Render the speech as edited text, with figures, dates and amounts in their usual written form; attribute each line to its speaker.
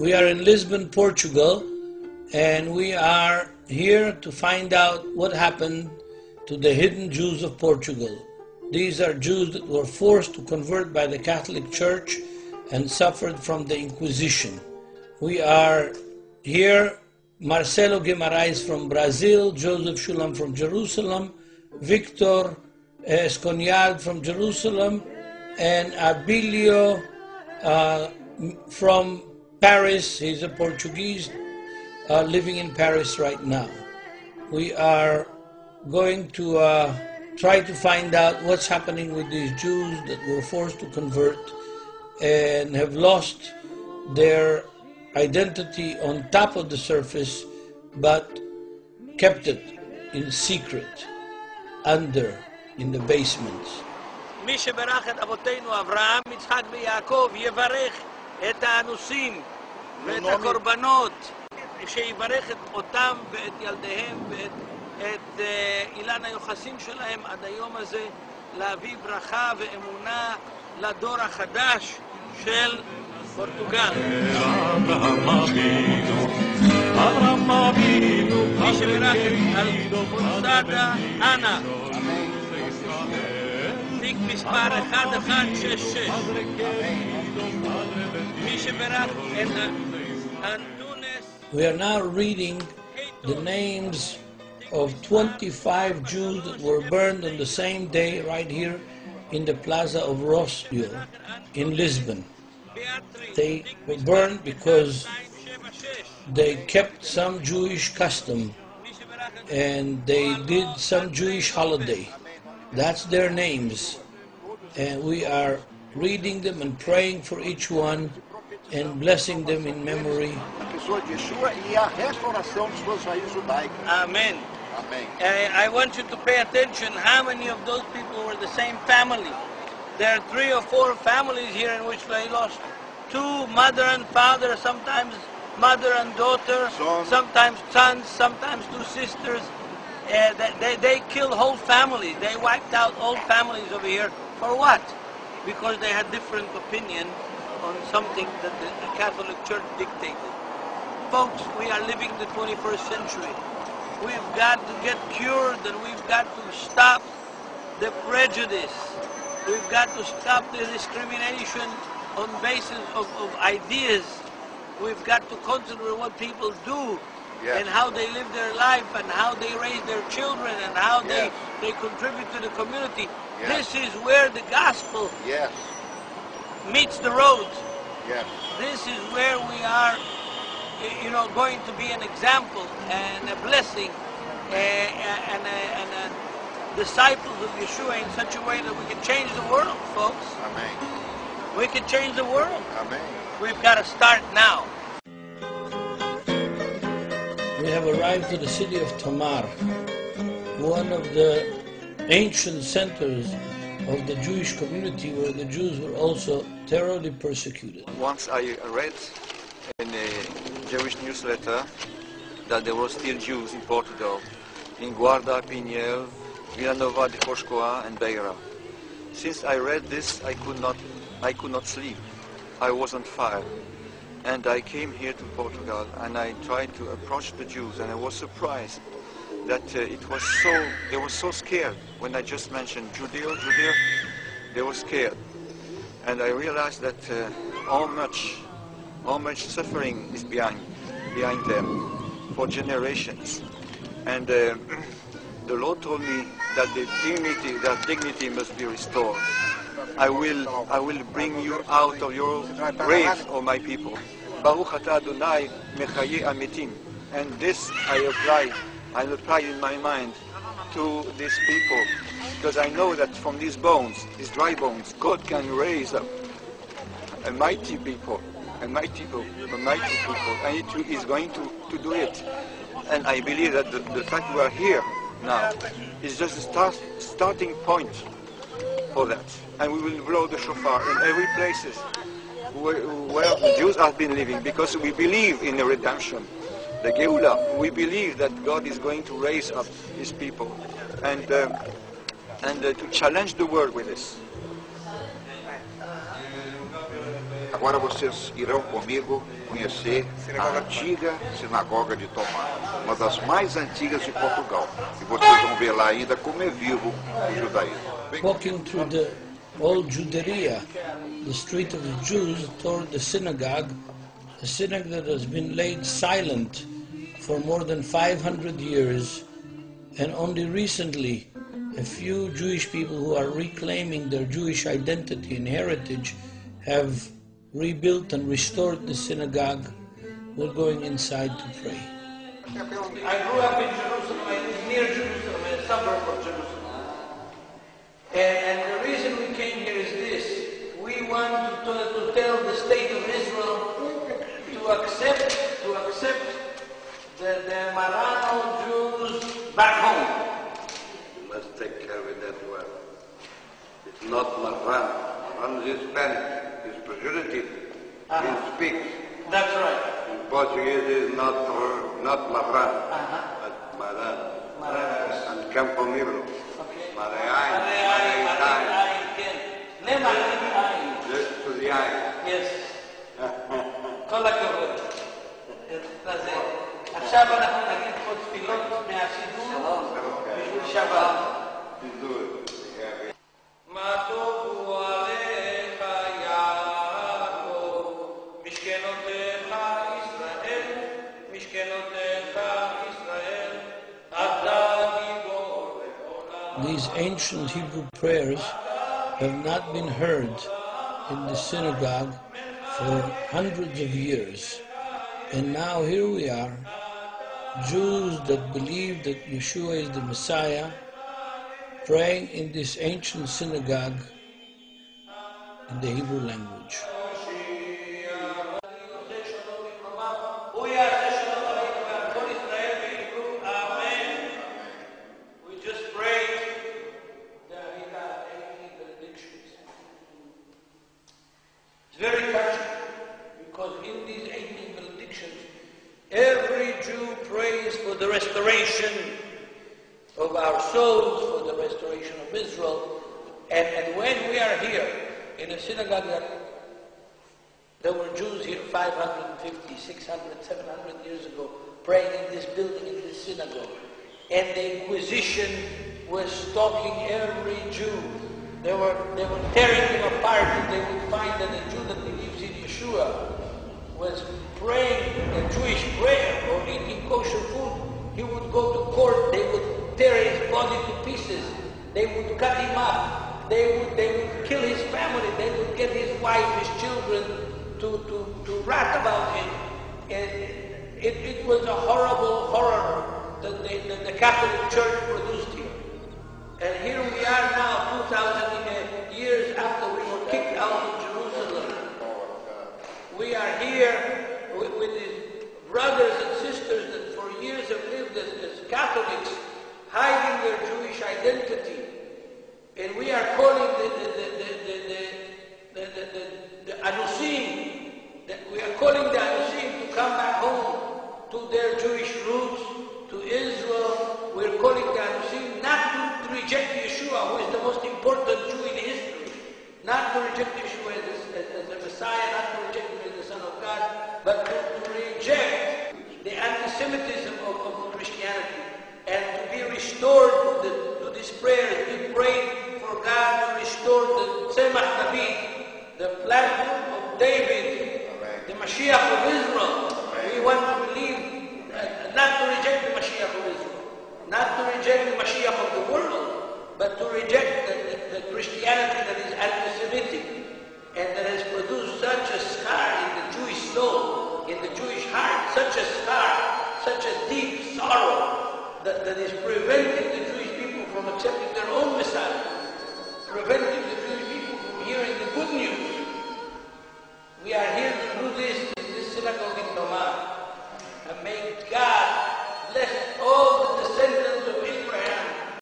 Speaker 1: We are in Lisbon, Portugal, and we are here to find out what happened to the hidden Jews of Portugal. These are Jews that were forced to convert by the Catholic Church and suffered from the Inquisition. We are here, Marcelo Guimarães from Brazil, Joseph Shulam from Jerusalem, Victor Esconial from Jerusalem, and Abilio from Paris. He's a Portuguese living in Paris right now. We are going to try to find out what's happening with these Jews that were forced to convert and have lost their identity on top of the surface, but kept it in secret, in the basements.
Speaker 2: מי שברך את אבותינו אברהם, יצחק ויעקב יברך את האנוסים ואת הקורבנות, שיברך אותם ואת ילדיהם ואת אילן היוחסין שלהם עד היום הזה, להביא ברכה ואמונה לדור החדש של פורטוגל. מי שברך על פונסדה אנה, תיק מספר 1166. מי שברך את אנטונס.
Speaker 1: We are now reading the names of 25 Jews that were burned on the same day right here in the Plaza of Rossio in Lisbon. They were burned because they kept some Jewish custom and they did some Jewish holiday. That's their names. And we are reading them and praying for each one and blessing them in memory.
Speaker 2: Amen. I want you to pay attention how many of those people were the same family. There are 3 or 4 families here in which they lost 2, mother and father, sometimes mother and daughter, sometimes sons, sometimes 2 sisters. They killed whole families. They wiped out whole families over here. For what? Because they had different opinion on something that the Catholic Church dictated. Folks, we are living the 21st century. We've got to get cured, and we've got to stop the prejudice. We've got to stop the discrimination on basis of ideas. We've got to consider what people do, and how they live their life, and how they raise their children, and how they contribute to the community. This is where the gospel meets the road. This is where we are, going to be an example and a blessing and disciples of Yeshua in such a way that we can change the world, folks.
Speaker 3: Amen.
Speaker 2: We can change the world.
Speaker 3: Amen.
Speaker 2: We've got to start now.
Speaker 1: We have arrived to the city of Tamar, one of the ancient centers of the Jewish community where the Jews were also thoroughly persecuted.
Speaker 4: Once I read in a Jewish newsletter that there were still Jews in Portugal, in Guarda, Pinhel, Villanova de Foscoa and Beira. Since I read this, I could not sleep. I was on fire. And I came here to Portugal and I tried to approach the Jews, and I was surprised that they were so scared. When I just mentioned Judea, they were scared. And I realized that how much suffering is behind them for generations. And the Lord told me that their dignity must be restored. I will bring you out of your grave, O my people. Baruch atah Adonai mechaye ametim. And this I apply in my mind to these people, because I know that from these bones, these dry bones, God can raise up a mighty people, and He is going to do it. And I believe that the fact we are here now is just a starting point for that. And we will blow the shofar in every places where the Jews have been living, because we believe in the redemption, the Geulah. We believe that God is going to raise up His people and to challenge the world with this.
Speaker 3: agora vocês irão comigo conhecer a antiga sinagoga de Tomar, uma das mais antigas de Portugal. E vocês vão ver lá ainda como é vivo o judaísmo.
Speaker 1: Walking through the old Juderia, the street of the Jews, toward the synagogue that has been laid silent for more than 500 years, and only recently a few Jewish people who are reclaiming their Jewish identity and heritage have rebuilt and restored the synagogue. We're going inside to pray.
Speaker 2: I grew up in Jerusalem, near Jerusalem, a suburb of Jerusalem. And the reason we came here is this. We want to tell the state of Israel to accept the Marano Jews back home.
Speaker 5: You must take care of it that well. It's not Maran. Maran is Spanish. It's pejorative. He speaks.
Speaker 2: That's right.
Speaker 5: In Portuguese is not Maran, but Maran. And Campo Miro.
Speaker 2: Okay.
Speaker 5: Mareai. Just to the eye.
Speaker 2: Yes. כל הכבוד. עכשיו אנחנו נגיד פה תפילות מהסידור בשביל שבת. מה טובו עליך יעקב, משכנותיך ישראל, משכנותיך ישראל, אתה גיבור לעולם.
Speaker 1: These ancient Hebrew prayers have not been heard in the synagogue for hundreds of years. And now here we are, Jews that believe that Yeshua is the Messiah, praying in this ancient synagogue in the Hebrew language.
Speaker 2: We just prayed the 18 benedictions. It's very touching because in these 18 benedictions, every Jew prays for the restoration of our souls, for the restoration of Israel. And when we are here in a synagogue there were Jews here 550, 600, 700 years ago praying in this building, in this synagogue. And the Inquisition was stalking every Jew. They were tearing them apart, and they would find that a Jew that believes in Yeshua was praying a Jewish prayer or eating kosher food. He would go to court, they would tear his body to pieces, they would cut him up, they would kill his family, they would get his wife, his children to write about him. And it was a horrible horror that the Catholic Church produced here. And here we are now, 2,000 years after we were kicked out of Jerusalem. We are here with these brothers and sisters that for years have lived as Catholics, hiding their Jewish identity. And we are calling the Anusim, we are calling the Anusim to come back home to their Jewish roots, to Israel. We're calling the Anusim not to reject Yeshua, who is the most important Jew in history, not to reject Yeshua as the Messiah, not to reject him as the Son of God, but to reject the anti-Semitism of Christianity and to be restored to these prayers. We pray for God to restore the Tzemach David, the platform of David, the Mashiach of Israel. We want to believe, not to reject the Mashiach of Israel, not to reject the Mashiach of the world, but to reject the Christianity that is anti-Semitic and that has produced such a scar in the Jewish soul, in the Jewish heart, such a scar, such a deep sorrow that is preventing the Jewish people from accepting their own Messiah, preventing